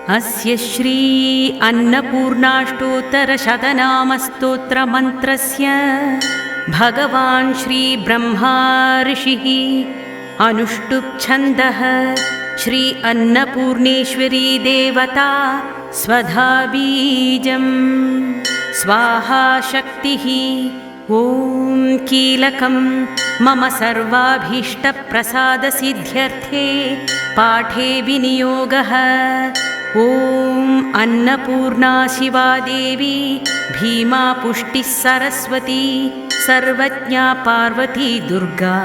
अस्य श्री अन्नपूर्णाष्टोत्तरशतनामस्तोत्रमन्त्रस्य भगवान् श्री ब्रह्मा ऋषिः अनुष्टुप् छन्दः श्री अन्नपूर्णेश्वरी देवता स्वधा बीजं स्वाहा शक्तिः ॐ कीलकं मम सर्वाभीष्टप्रसादसिद्ध्यर्थे पाठे विनियोगः। ॐ अन्नपूर्णा शिवा देवी भीमा पुष्टिः सरस्वती सर्वज्ञा पार्वती दुर्गा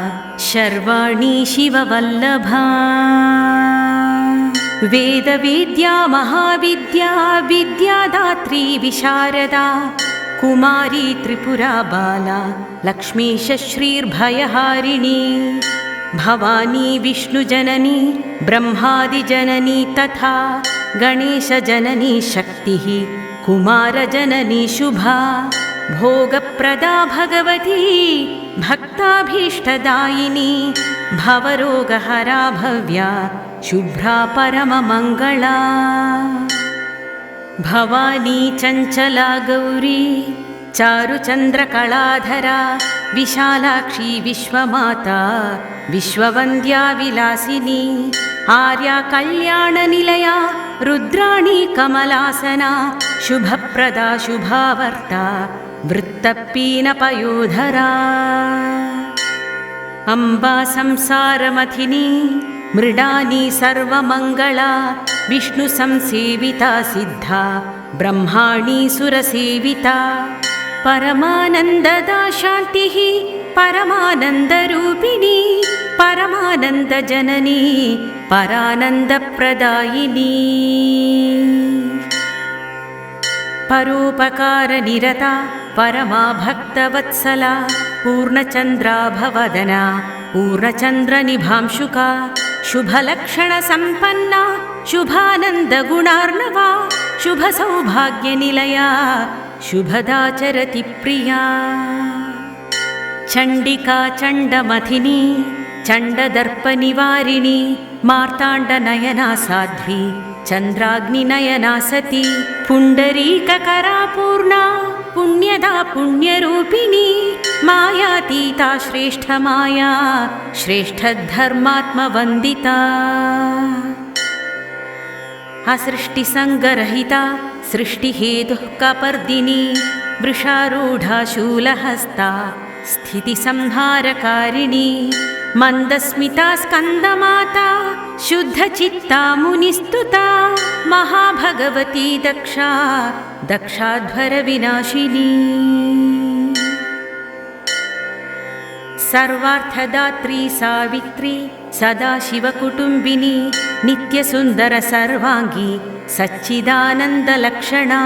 शर्वाणी शिववल्लभा। वेदवेद्या महाविद्या विद्यादात्री विशारदा कुमारी त्रिपुरा बाला लक्ष्मीश श्रीर्भयहारिणी भवानी विष्णुजननी ब्रह्मादिजननी तथा गणेशजननी शक्तिः कुमारजननी शुभा भोगप्रदा भगवती भक्ताभीष्टदायिनी भवरोगहरा भव्या शुभ्रा परममङ्गला। भवानी चञ्चला गौरी चारुचन्द्रकलाधरा विशालाक्षी विश्वमाता विश्ववन्द्या विलासिनी आर्या कल्याणनिलया रुद्राणी कमलासना शुभप्रदा शुभावर्ता वृत्तपीनपयोधरा। अम्बा संसारमथिनी मृडानी सर्वमङ्गला विष्णुसंसेविता सिद्धा ब्रह्माणी सुरसेविता परमानन्ददा शान्तिः परमानन्दरूपिणी परमानन्दजननी परानन्दप्रदायिनी परोपकारनिरता परमा भक्तवत्सला पूर्णचन्द्राभवदना पूर्णचन्द्रनिभांशुका शुभलक्षणसम्पन्ना शुभानन्दगुणार्णवा शुभसौभाग्यनिलया शुभदाचरति प्रिया। चण्डिका चण्डमथिनी चण्डदर्पनिवारिणी मार्ताण्डनयना साध्वी चन्द्राग्निनयना सती पुण्डरीककरा पूर्णा पुण्यदा पुण्यरूपिणी मायातीता श्रेष्ठमाया श्रेष्ठधर्मात्मवन्दिता असृष्टिसङ्गरहिता सृष्टिहेतुः कपर्दिनी वृषारूढा शूलहस्ता स्थितिसंहारकारिणी मन्दस्मिता स्कन्दमाता शुद्धचित्ता मुनिस्तुता महाभगवती दक्षा दक्षाध्वरविनाशिनी सर्वार्थदात्री सावित्री सदाशिवकुटुम्बिनी नित्यसुन्दर सर्वाङ्गी सच्चिदानन्दलक्षणा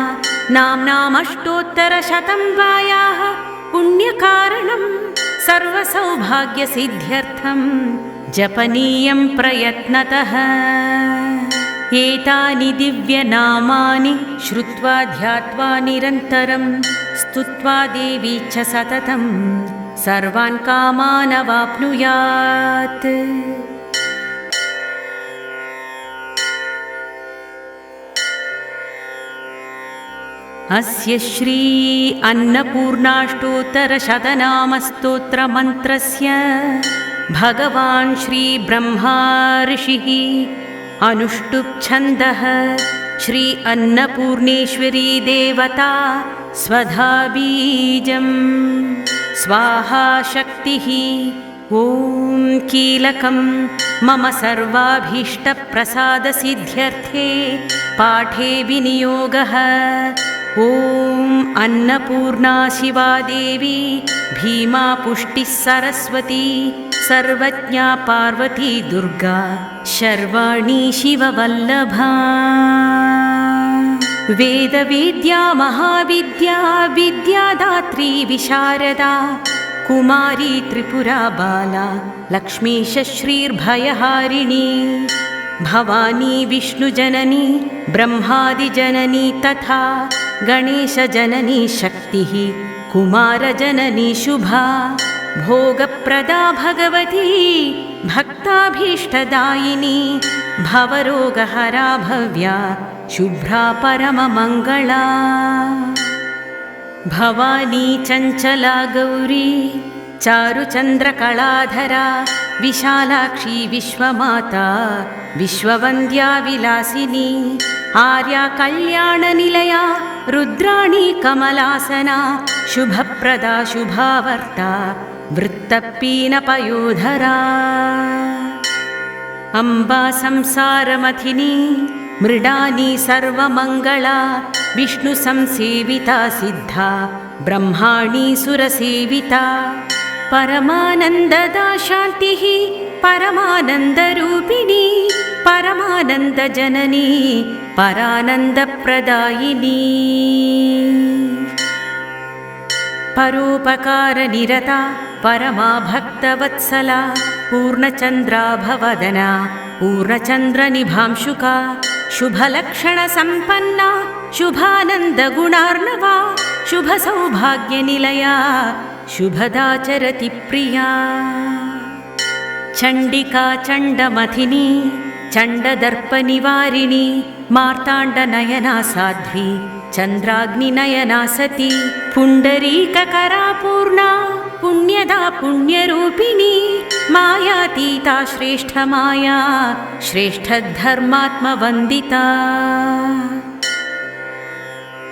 नाम्नामष्टोत्तरशतं वायाः पुण्यकारणं सर्वसौभाग्यसिद्ध्यर्थं जपनीयं प्रयत्नतः। एतानि दिव्यनामानि श्रुत्वा ध्यात्वा निरन्तरं स्तुत्वा देवी च सततं सर्वान् कामान् अवाप्नुयात्। अस्य श्री अन्नपूर्णाष्टोत्तरशतनामस्तोत्रमन्त्रस्य भगवान् श्री ब्रह्मा ऋषिः अनुष्टुप् छन्दः श्री अन्नपूर्णेश्वरी देवता स्वधा बीजं स्वाहा शक्तिः ॐ कीलकं मम सर्वाभीष्टप्रसादसिद्ध्यर्थे पाठे विनियोगः। ॐ अन्नपूर्णा शिवा देवी भीमा पुष्टिः सरस्वती सर्वज्ञा पार्वती दुर्गा शर्वाणी शिववल्लभा। वेदवेद्या महाविद्या विद्यादात्री विशारदा कुमारी त्रिपुरा बाला लक्ष्मीश श्रीर्भयहारिणी भवानी विष्णुजननी ब्रह्मादिजननी तथा गणेशजननी शक्तिः कुमारजननी शुभा भोगप्रदा भगवती भक्ताभीष्टदायिनी भवरोगहरा भव्या शुभ्रा परममङ्गला भवानी चञ्चला गौरी चारुचन्द्रकलाधरा विशालाक्षी विश्वमाता विश्ववन्द्या विलासिनी आर्या कल्याणनिलया रुद्राणी कमलासना शुभप्रदा शुभावर्ता वृत्तपीनपयोधरा अम्बा संसारमथिनी मृडानी सर्वमङ्गला विष्णुसंसेविता सिद्धा ब्रह्माणी सुरसेविता परमानन्ददा शान्तिः परमानन्दरूपिणी परमानन्दजननी परानन्दप्रदायिनी परोपकारनिरता परमा भक्तवत्सला पूर्णचन्द्राभवदना पूर्णचन्द्रनिभांशुका शुभलक्षणसम्पन्ना शुभानन्दगुणार्णवा शुभसौभाग्यनिलया शुभदाचरति प्रिया चण्डिका चण्डमथिनी चण्डदर्पनिवारिणी मार्ताण्डनयना साध्वी चन्द्राग्निनयना सती पुण्डरीककरा पूर्णा पुण्यदा पुण्यरूपिणी मायातीता श्रेष्ठमाया श्रेष्ठधर्मात्मवन्दिता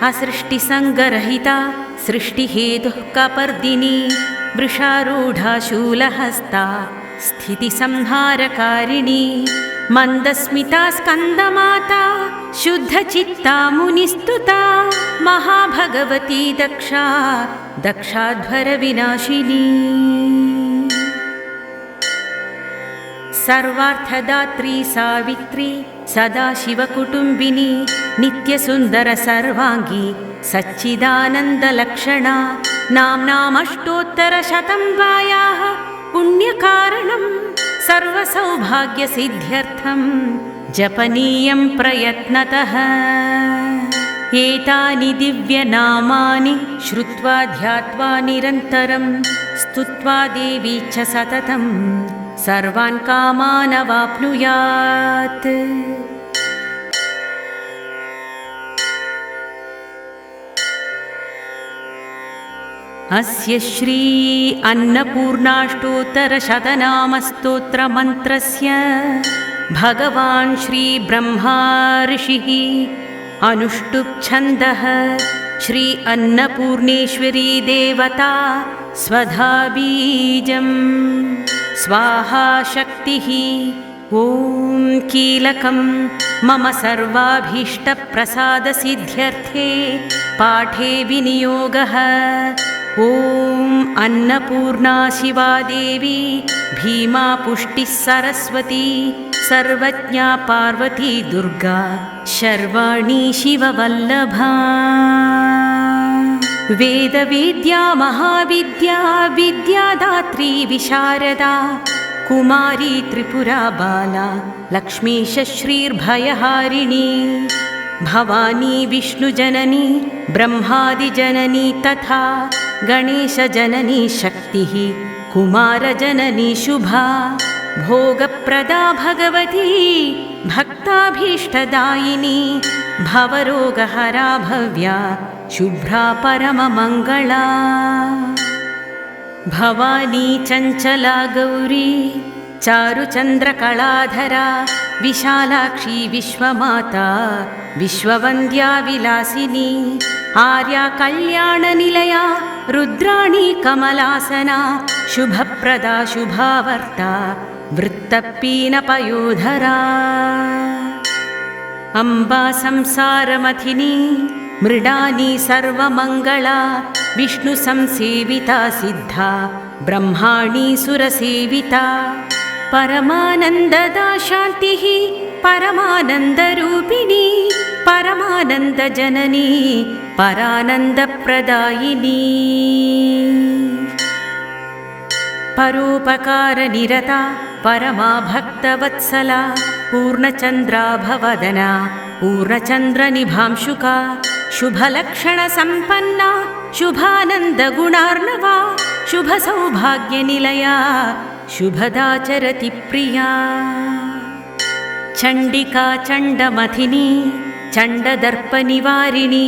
असृष्टिसङ्गरहिता सृष्टिहेतुः कपर्दिनी वृषारूढा शूलहस्ता स्थितिसंहारकारिणी मन्दस्मिता स्कन्दमाता शुद्धचित्ता मुनिस्तुता महाभगवती दक्षा दक्षाध्वरविनाशिनी सर्वार्थदात्री सावित्री सदाशिवकुटुम्बिनी नित्यसुन्दर सर्वाङ्गी सच्चिदानन्दलक्षणा नाम्नामष्टोत्तरशतं वायाः पुण्यकारणं सर्वसौभाग्यसिद्ध्यर्थं जपनीयं प्रयत्नतः एतानि दिव्यनामानि श्रुत्वा ध्यात्वा निरन्तरं स्तुत्वा देवी च सततं सर्वान् कामान् अवाप्नुयात्। अस्य श्री अन्नपूर्णाष्टोत्तरशतनामस्तोत्रमन्त्रस्य भगवान् श्री ब्रह्मा ऋषिः अनुष्टुप् छन्दः श्री अन्नपूर्णेश्वरी देवता स्वधा बीजं स्वाहा शक्तिः ॐ कीलकं मम सर्वाभीष्टप्रसादसिद्ध्यर्थे पाठे विनियोगः ॐ अन्नपूर्णा शिवा देवी भीमा पुष्टिः सरस्वती सर्वज्ञा पार्वती दुर्गा शर्वाणी शिववल्लभा वेदवेद्या महाविद्या विद्यादात्री विशारदा कुमारी त्रिपुरा बाला लक्ष्मीश श्रीर्भयहारिणी भवानी विष्णुजननी ब्रह्मादिजननी तथा गणेशजननी शक्तिः कुमारजननी शुभा भोगप्रदा भगवती भक्ताभीष्टदायिनी भवरोगहरा भव्या शुभ्रा परममङ्गला भवानी चञ्चला गौरी चारुचन्द्रकलाधरा विशालाक्षी विश्वमाता विश्ववन्द्या विलासिनी आर्या कल्याणनिलया रुद्राणी कमलासना शुभप्रदा शुभावर्ता वृत्तपीनपयोधरा अम्बा संसारमथिनी मृडानी सर्वमङ्गला विष्णुसंसेविता सिद्धा ब्रह्माणी सुरसेविता परमानन्ददा शान्तिः परमानन्दरूपिणी परमानन्दजननी परानन्दप्रदायिनी परोपकारनिरता परमा भक्तवत्सला पूर्णचन्द्राभवदना पूर्णचन्द्रनिभांशुका शुभलक्षणसम्पन्ना शुभानन्दगुणार्णवा शुभसौभाग्यनिलया शुभदाचरति प्रिया चण्डिका चण्डमथिनी चण्डदर्पनिवारिणी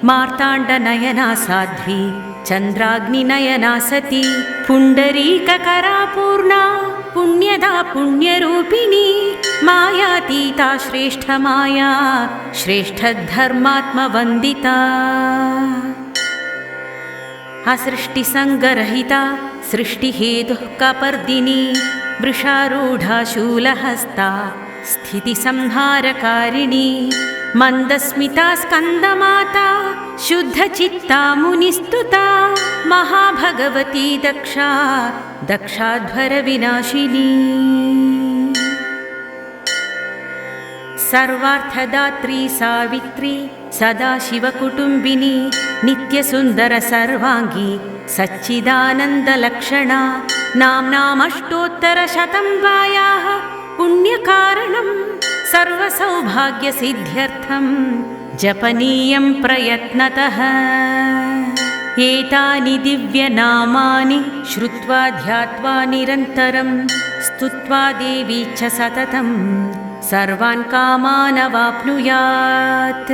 मार्ताण्डनयना साध्वी चन्द्राग्निनयना सती पुण्डरीककरा पूर्णा पुण्यदा पुण्यरूपिणी मायातीता श्रेष्ठमाया श्रेष्ठधर्मात्मवन्दिता असृष्टिसङ्गरहिता सृष्टिहेतुः कपर्दिनी वृषारूढा शूलहस्ता स्थितिसंहारकारिणी मन्दस्मिता स्कन्दमाता शुद्धचित्ता मुनिस्तुता महाभगवती दक्षा दक्षाध्वरविनाशिनी सर्वार्थदात्री सावित्री सदाशिवकुटुम्बिनी नित्यसुन्दर सर्वाङ्गी सच्चिदानन्दलक्षणा नाम्नामष्टोत्तरशतं वायाः पुण्यकारणं सर्वसौभाग्यसिद्ध्यर्थं जपनीयं प्रयत्नतः एतानि दिव्यनामानि श्रुत्वा ध्यात्वा निरन्तरं स्तुत्वा देवी च सततं सर्वान् कामान् अवाप्नुयात्।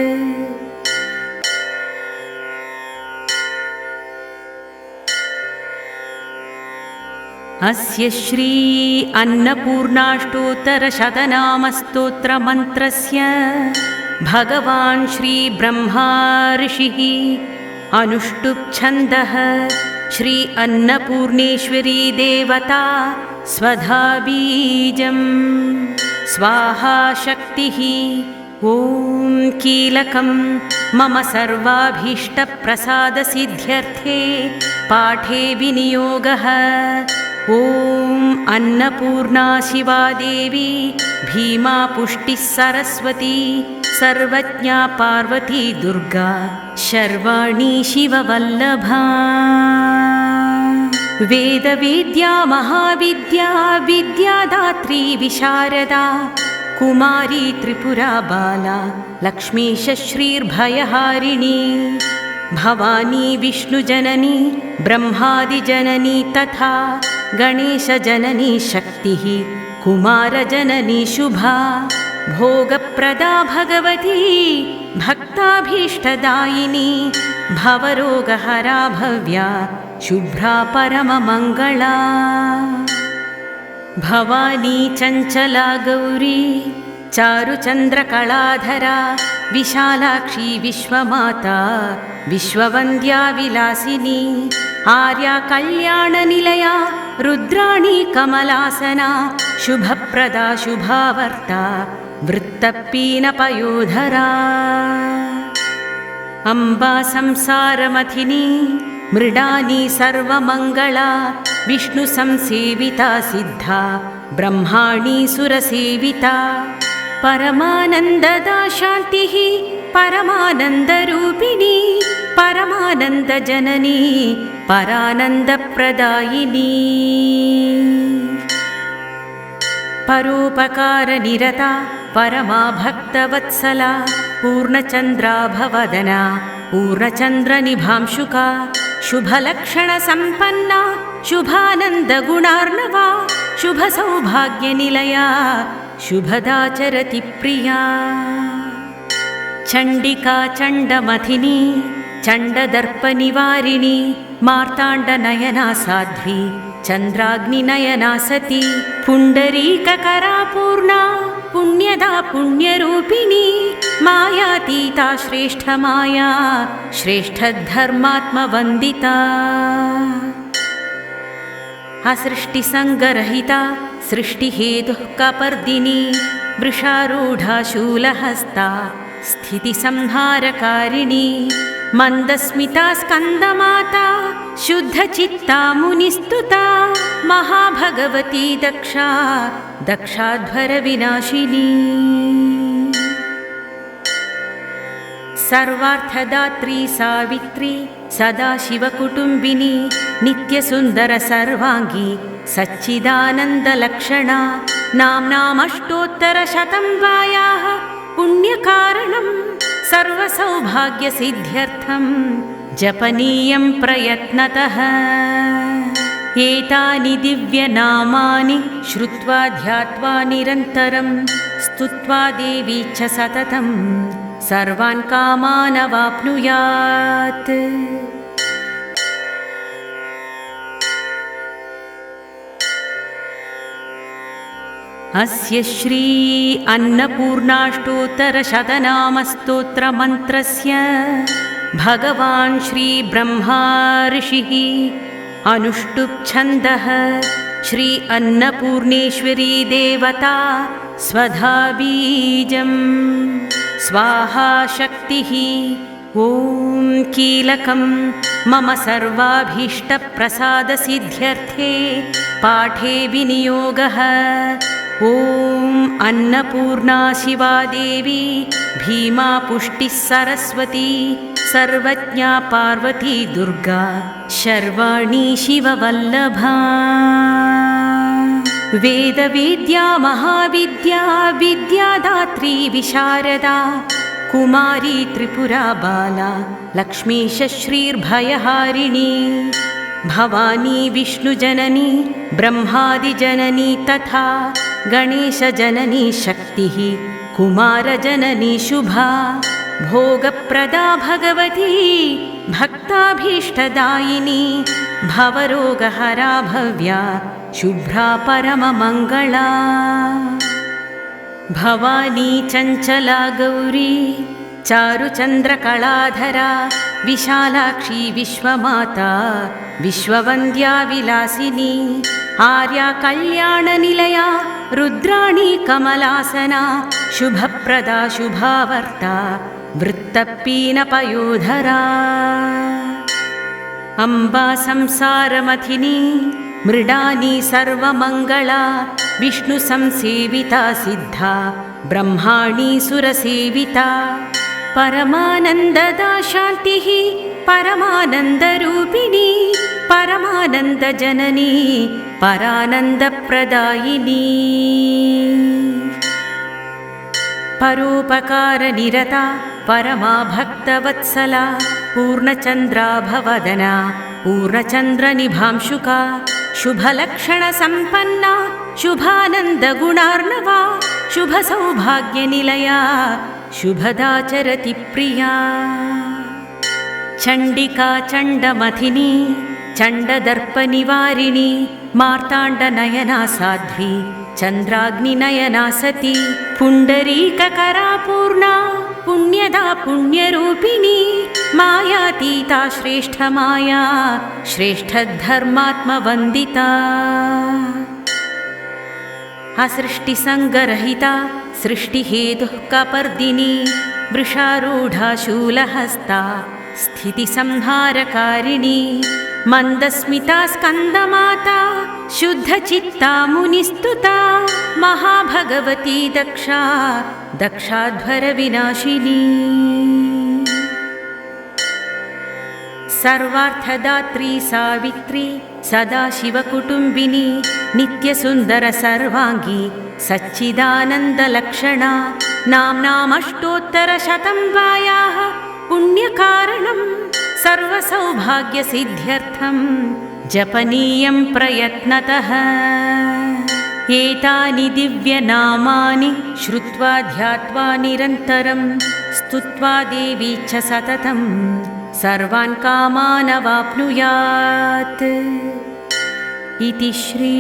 अस्य श्री अन्नपूर्णाष्टोत्तरशतनामस्तोत्रमन्त्रस्य भगवान् श्री ब्रह्मा ऋषिः अनुष्टुप् श्री अन्नपूर्णेश्वरी देवता स्वधा बीजं स्वाहा शक्तिः ॐ कीलकं मम सर्वाभीष्टप्रसादसिद्ध्यर्थे पाठे विनियोगः। ॐ अन्नपूर्णा शिवा देवी भीमा पुष्टिः सरस्वती सर्वज्ञा पार्वती दुर्गा शर्वाणी शिववल्लभा वेदवेद्या महाविद्या विद्यादात्री विशारदा कुमारी त्रिपुरा बाला लक्ष्मीश्रीर्भयहारिणी भवानी विष्णुजननी ब्रह्मादिजननी तथा गणेशजननी शक्तिः कुमारजननी शुभा भोगप्रदा भगवती भक्ताभीष्टदायिनी भवरोगहरा भव्या शुभ्रा परममङ्गला भवानी चञ्चला गौरी चारुचन्द्रकलाधरा विशालाक्षी विश्वमाता विश्ववन्द्या विलासिनी आर्या कल्याणनिलया रुद्राणी कमलासना शुभप्रदा शुभावर्ता वृत्तपीनपयोधरा अम्बा संसारमथिनी मृडानी सर्वमङ्गला विष्णुसंसेविता सिद्धा ब्रह्माणी सुरसेविता परमानन्ददा शान्तिः परमानन्दरूपिणी परमानन्दजननी परानन्दप्रदायिनी परोपकारनिरता परमा भक्तवत्सला पूर्णचन्द्राभवदना पूर्णचन्द्रनिभांशुका शुभलक्षणसम्पन्ना शुभानन्दगुणार्णवा शुभसौभाग्यनिलया शुभदाचरति प्रिया चण्डिका चण्डमथिनी चण्डदर्पनिवारिणी मार्ताण्डनयना साध्वी चन्द्राग्निनयना सती पुण्डरीककरा पूर्णा पुण्यदा पुण्यरूपिणी मायातीता श्रेष्ठमाया श्रेष्ठधर्मात्मवन्दिता असृष्टिसङ्गरहिता सृष्टिहेतुः कपर्दिनी वृषारूढा शूलहस्ता स्थितिसंहारकारिणी मन्दस्मिता स्कन्दमाता शुद्धचित्ता मुनिस्तुता महाभगवती दक्षा दक्षाध्वरविनाशिनी सर्वार्थदात्री सावित्री सदाशिवकुटुम्बिनी नित्यसुन्दर सर्वाङ्गी सच्चिदानन्दलक्षणा नाम्नामष्टोत्तरशतं वायाः पुण्यकारणं सर्वसौभाग्यसिद्ध्यर्थं जपनीयं प्रयत्नतः एतानि दिव्यनामानि श्रुत्वा ध्यात्वा निरन्तरं स्तुत्वा देवी च सततं सर्वान् कामान् अवाप्नुयात्। अस्य श्री अन्नपूर्णाष्टोत्तरशतनामस्तोत्रमन्त्रस्य भगवान् श्री ब्रह्मा ऋषिः अनुष्टुप् छन्दः श्री अन्नपूर्णेश्वरी देवता स्वधा बीजं स्वाहा शक्तिः ॐ कीलकं मम सर्वाभीष्टप्रसादसिद्ध्यर्थे पाठे विनियोगः। ॐ अन्नपूर्णा शिवा देवी भीमा पुष्टिः सरस्वती सर्वज्ञा पार्वती दुर्गा शर्वाणी शिववल्लभा। वेदवेद्या महाविद्या विद्यादात्री विशारदा कुमारी त्रिपुरा बाला लक्ष्मीश श्रीर्भयहारिणी भवानी विष्णुजननी ब्रह्मादिजननी तथा गणेशजननी शक्तिः कुमारजननी शुभा भोगप्रदा भगवती भक्ताभीष्टदायिनी भवरोगहरा भव्या शुभ्रा परममङ्गला। भवानी चञ्चला गौरी चारुचन्द्रकलाधरा विशालाक्षी विश्वमाता विश्ववन्द्या विलासिनी आर्या कल्याणनिलया रुद्राणी कमलासना शुभप्रदा शुभावर्ता वृत्तपीनपयोधरा। अम्बा संसारमथिनी मृडानी सर्वमङ्गला विष्णुसंसेविता सिद्धा ब्रह्माणी सुरसेविता परमानन्ददा शान्तिः परमानन्दरूपिणी परमानन्दजननी परानन्दप्रदायिनी परोपकारनिरता परमा भक्तवत्सला पूर्णचन्द्राभवदना पूर्णचन्द्रनिभांशुका शुभलक्षणसम्पन्ना शुभानन्दगुणार्णवा शुभसौभाग्यनिलया शुभदाचरति प्रिया। चण्डिका चण्डमथिनी चण्डदर्पनिवारिणी मार्ताण्डनयना साध्वी चन्द्राग्निनयना सती पुण्डरीककरा पूर्णा पुण्यदा पुण्यरूपिणी मायातीता श्रेष्ठमाया श्रेष्ठधर्मात्मवन्दिता असृष्टिसङ्गरहिता सृष्टिहेतुः कपर्दिनी वृषारूढा शूलहस्ता स्थितिसंहारकारिणी मन्दस्मिता स्कन्दमाता शुद्धचित्ता मुनिस्तुता महाभगवती दक्षा दक्षाध्वरविनाशिनी सर्वार्थदात्री सावित्री सदाशिवकुटुम्बिनी नित्यसुन्दरसर्वाङ्गी सच्चिदानन्दलक्षणा नाम्नामष्टोत्तरशतं वायाः पुण्यकारणं सर्वसौभाग्यसिद्ध्यर्थं जपनीयं प्रयत्नतः। एतानि दिव्यनामानि श्रुत्वा ध्यात्वा निरन्तरं स्तुत्वा देवी च सततं सर्वान् कामान् अवाप्नुयात्। इति श्री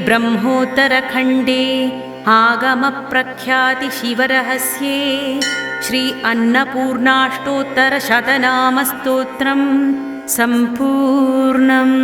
ब्रह्मोत्तरखण्डे आगमप्रख्यातिशिवरहस्ये श्री अन्नपूर्णाष्टोत्तरशतनामस्तोत्रं सम्पूर्णम्।